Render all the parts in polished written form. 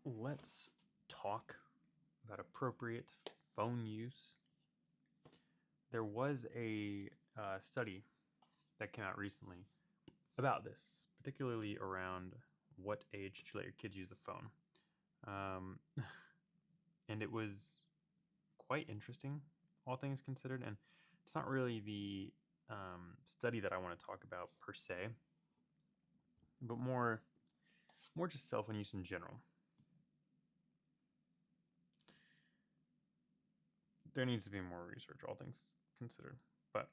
let's talk about appropriate phone use. There was a study that came out recently about this, particularly around what age to let your kids use the phone. And it was quite interesting, all things considered. And it's not really the study that I want to talk about per se, but more just cell phone use in general. There needs to be more research, all things considered. But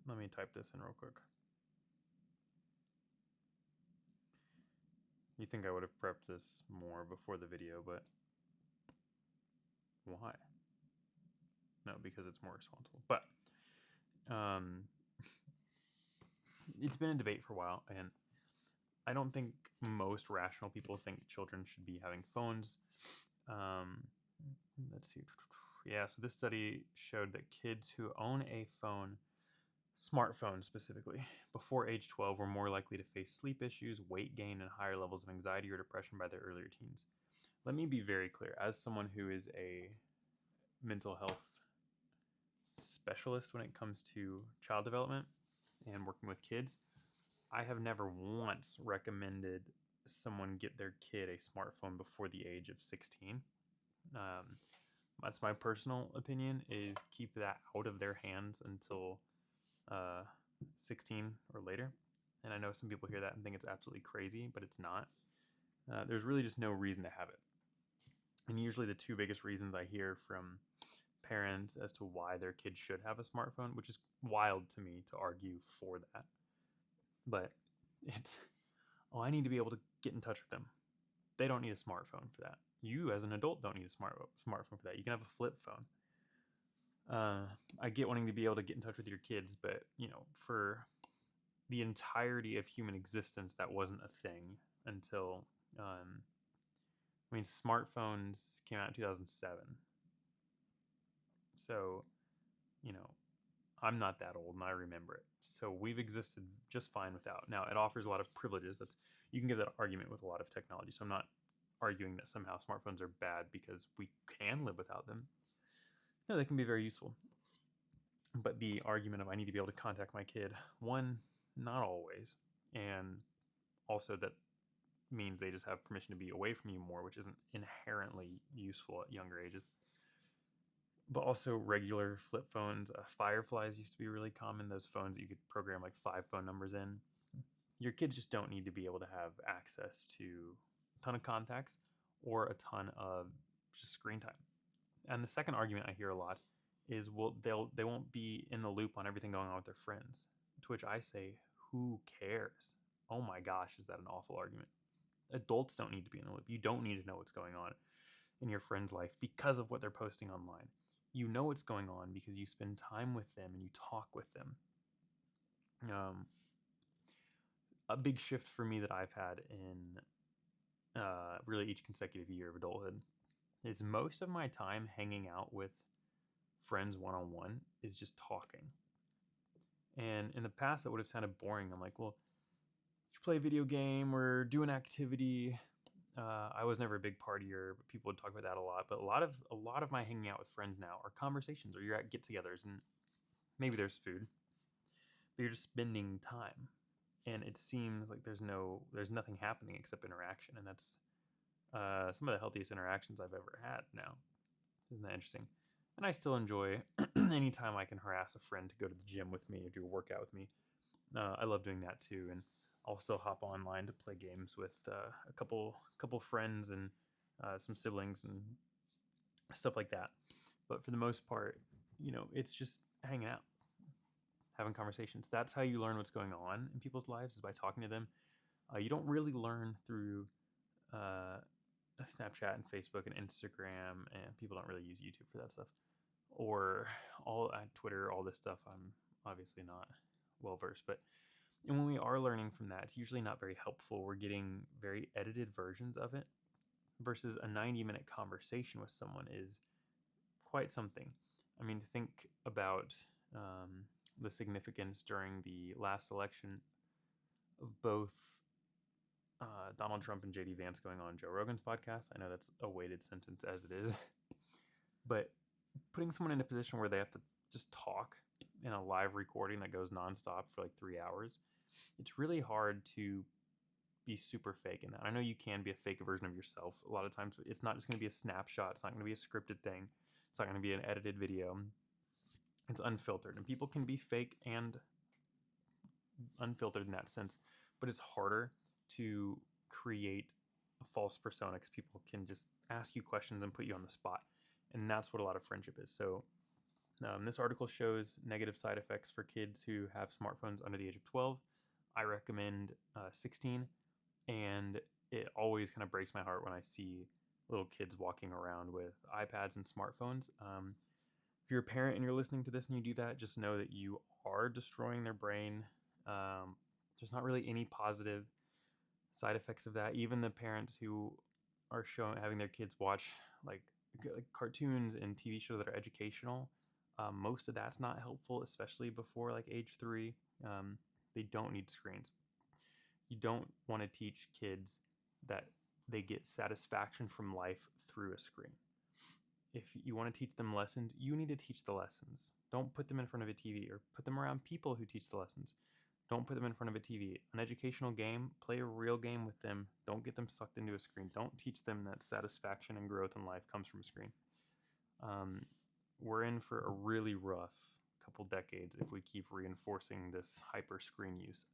let me type this in real quick. You think I would have prepped this more before the video, but why? No, because it's more responsible. But it's been a debate for a while, and I don't think most rational people think children should be having phones. Let's see. Yeah, so this study showed that kids who own a phone, smartphone specifically, before age 12 were more likely to face sleep issues, weight gain, and higher levels of anxiety or depression by their earlier teens. Let me be very clear. As someone who is a mental health specialist when it comes to child development and working with kids, I have never once recommended someone get their kid a smartphone before the age of 16. That's my personal opinion, is keep that out of their hands until 16 or later. And I know some people hear that and think it's absolutely crazy, but it's not. There's really just no reason to have it. And usually the two biggest reasons I hear from parents as to why their kids should have a smartphone, which is wild to me to argue for that. But it's, I need to be able to get in touch with them. They don't need a smartphone for that. You as an adult don't need a smartphone for that. You can have a flip phone. I get wanting to be able to get in touch with your kids, but for the entirety of human existence, that wasn't a thing until smartphones came out in 2007. So, I'm not that old and I remember it. So we've existed just fine without. Now, it offers a lot of privileges. You can give that argument with a lot of technology. So I'm not arguing that somehow smartphones are bad because we can live without them. No, they can be very useful. But the argument of I need to be able to contact my kid, one, not always. And also that means they just have permission to be away from you more, which isn't inherently useful at younger ages. But also regular flip phones. Fireflies used to be really common. Those phones that you could program like 5 phone numbers in. Your kids just don't need to be able to have access to a ton of contacts or a ton of just screen time. And the second argument I hear a lot is, well, they won't be in the loop on everything going on with their friends. To which I say, who cares? Oh my gosh, is that an awful argument? Adults don't need to be in the loop. You don't need to know what's going on in your friend's life because of what they're posting online. You know what's going on because you spend time with them and you talk with them. A big shift for me that I've had in really each consecutive year of adulthood is most of my time hanging out with friends one-on-one is just talking. And in the past, that would have sounded boring. I'm like, well, you play a video game or do an activity. I was never a big partier, but people would talk about that a lot. But a lot of my hanging out with friends now are conversations, or you're at get-togethers, and maybe there's food, but you're just spending time. And it seems like there's nothing happening except interaction, and that's some of the healthiest interactions I've ever had now. Isn't that interesting? And I still enjoy anytime I can harass a friend to go to the gym with me or do a workout with me. I love doing that too, and I'll still hop online to play games with a couple friends and some siblings and stuff like that. But for the most part, it's just hanging out, having conversations. That's how you learn what's going on in people's lives, is by talking to them. You don't really learn through Snapchat and Facebook and Instagram, and people don't really use YouTube for that stuff, or all Twitter, all this stuff. I'm obviously not well versed, but and when we are learning from that, it's usually not very helpful. We're getting very edited versions of it, versus a 90-minute conversation with someone is quite something. I mean, to think about the significance during the last election of both Donald Trump and JD Vance going on Joe Rogan's podcast. I know that's a weighted sentence as it is, but putting someone in a position where they have to just talk in a live recording that goes nonstop for like 3 hours, it's really hard to be super fake in that. I know you can be a fake version of yourself a lot of times, but it's not just going to be a snapshot. It's not going to be a scripted thing. It's not going to be an edited video. It's unfiltered, and people can be fake and unfiltered in that sense, but it's harder to create a false persona because people can just ask you questions and put you on the spot, and that's what a lot of friendship is. So this article shows negative side effects for kids who have smartphones under the age of 12. I recommend 16, and it always kind of breaks my heart when I see little kids walking around with iPads and smartphones. If you're a parent and you're listening to this and you do that, just know that you are destroying their brain. There's not really any positive side effects of that. Even the parents who are having their kids watch like cartoons and TV shows that are educational, most of that's not helpful, especially before like age 3. They don't need screens. You don't want to teach kids that they get satisfaction from life through a screen. If you want to teach them lessons, you need to teach the lessons. Don't put them in front of a TV, or put them around people who teach the lessons. Don't put them in front of a TV. An educational game, play a real game with them. Don't get them sucked into a screen. Don't teach them that satisfaction and growth in life comes from a screen. We're in for a really rough couple decades if we keep reinforcing this hyper screen use.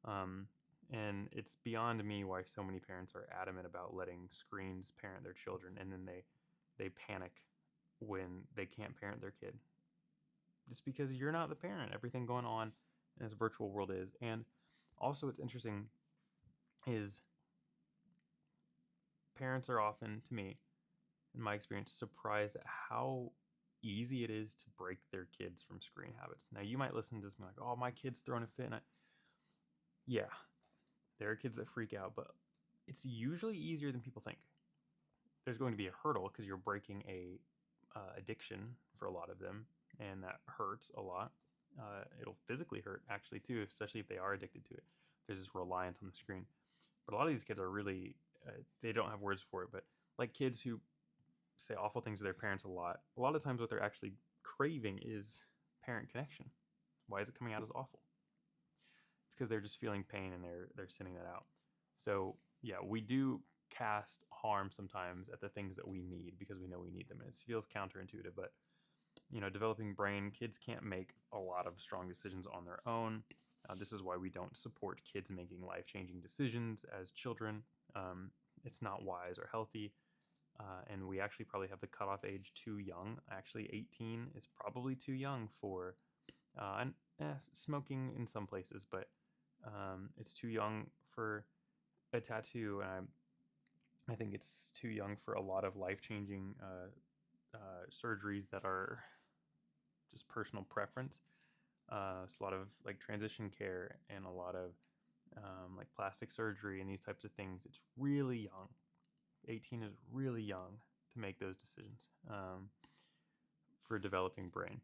And it's beyond me why so many parents are adamant about letting screens parent their children, and then they panic when they can't parent their kid. Just because you're not the parent. Everything going on in this virtual world is. And also what's interesting is parents are often, to me, in my experience, surprised at how easy it is to break their kids from screen habits. Now, you might listen to this and be like, oh, my kid's throwing a fit. Yeah, there are kids that freak out, but it's usually easier than people think. There's going to be a hurdle because you're breaking a addiction for a lot of them, and that hurts a lot. It'll physically hurt actually too, especially if they are addicted to it. There's this reliance on the screen. But a lot of these kids are really, they don't have words for it, but like kids who say awful things to their parents a lot of times what they're actually craving is parent connection. Why is it coming out as awful? It's because they're just feeling pain and they're sending that out. So yeah, we do cast harm sometimes at the things that we need because we know we need them. It feels counterintuitive, but developing brain, kids can't make a lot of strong decisions on their own. This is why we don't support kids making life-changing decisions as children. It's not wise or healthy. And we actually probably have the cutoff age too young. Actually, 18 is probably too young for smoking in some places, but it's too young for a tattoo, and I think it's too young for a lot of life-changing surgeries that are just personal preference. It's a lot of like transition care and a lot of like plastic surgery and these types of things. It's really young. 18 is really young to make those decisions for a developing brain.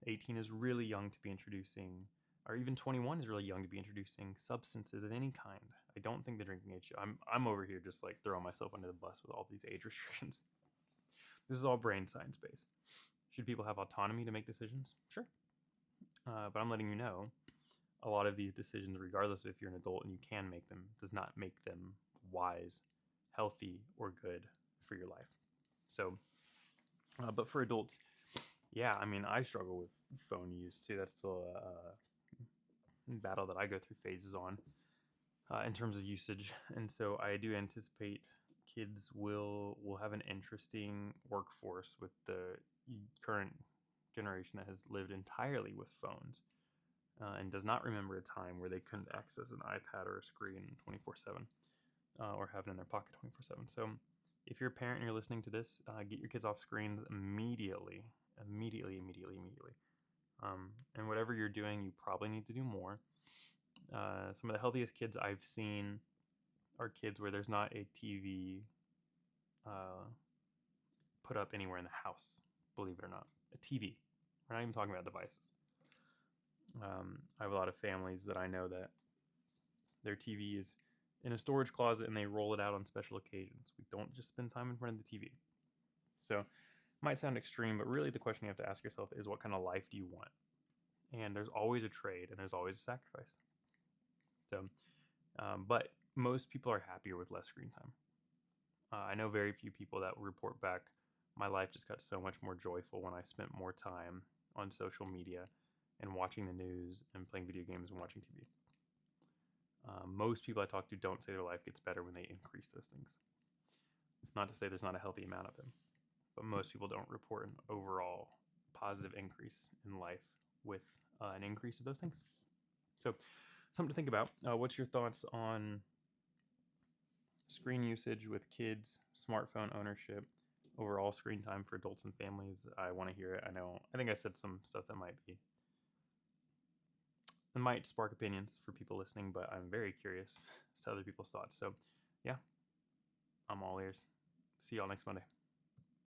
18 is really young to be introducing, or even 21 is really young to be introducing substances of any kind. I don't think the drinking age. I'm over here just like throwing myself under the bus with all these age restrictions. This is all brain science based. Should people have autonomy to make decisions? Sure. But I'm letting you know, a lot of these decisions, regardless of if you're an adult and you can make them, does not make them wise, healthy, or good for your life. So, but for adults, yeah, I mean, I struggle with phone use too. That's still a battle that I go through phases on in terms of usage. And so I do anticipate kids will have an interesting workforce with the current generation that has lived entirely with phones and does not remember a time where they couldn't access an iPad or a screen 24/7 or have it in their pocket 24/7. So if you're a parent and you're listening to this, get your kids off screens immediately. And whatever you're doing, you probably need to do more. Some of the healthiest kids I've seen are kids where there's not a TV put up anywhere in the house, believe it or not. A TV. We're not even talking about devices. I have a lot of families that I know that their TV is in a storage closet and they roll it out on special occasions. We don't just spend time in front of the TV. So, might sound extreme, but really the question you have to ask yourself is, what kind of life do you want? And there's always a trade and there's always a sacrifice. So, but most people are happier with less screen time. I know very few people that report back, my life just got so much more joyful when I spent more time on social media and watching the news and playing video games and watching TV. Most people I talk to don't say their life gets better when they increase those things. Not to say there's not a healthy amount of them, but most people don't report an overall positive increase in life with an increase of those things. So, something to think about. What's your thoughts on screen usage with kids, smartphone ownership, overall screen time for adults and families? I want to hear it. I think I said some stuff that might spark opinions for people listening, but I'm very curious as to other people's thoughts. So, yeah, I'm all ears. See y'all next Monday.